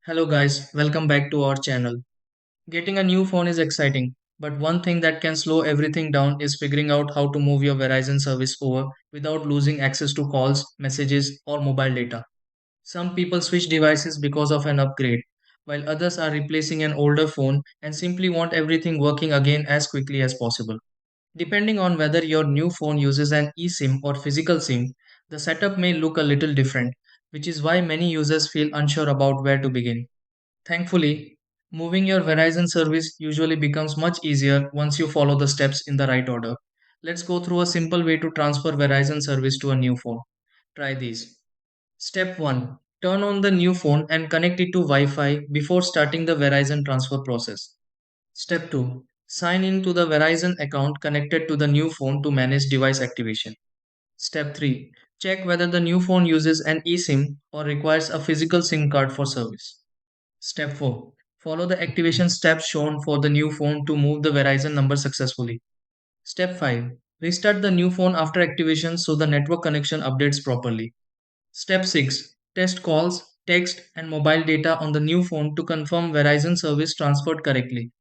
Hello guys, welcome back to our channel. Getting a new phone is exciting, but one thing that can slow everything down is figuring out how to move your Verizon service over without losing access to calls, messages, or mobile data. Some people switch devices because of an upgrade, while others are replacing an older phone and simply want everything working again as quickly as possible. Depending on whether your new phone uses an eSIM or physical SIM, the setup may look a little different, which is why many users feel unsure about where to begin. Thankfully, moving your Verizon service usually becomes much easier once you follow the steps in the right order. Let's go through a simple way to transfer Verizon service to a new phone. Try these. Step 1. Turn on the new phone and connect it to Wi Fi before starting the Verizon transfer process. Step 2. Sign in to the Verizon account connected to the new phone to manage device activation. Step 3. Check whether the new phone uses an eSIM or requires a physical SIM card for service. Step 4. Follow the activation steps shown for the new phone to move the Verizon number successfully. Step 5. Restart the new phone after activation so the network connection updates properly. Step 6. Test calls, text, and mobile data on the new phone to confirm Verizon service transferred correctly.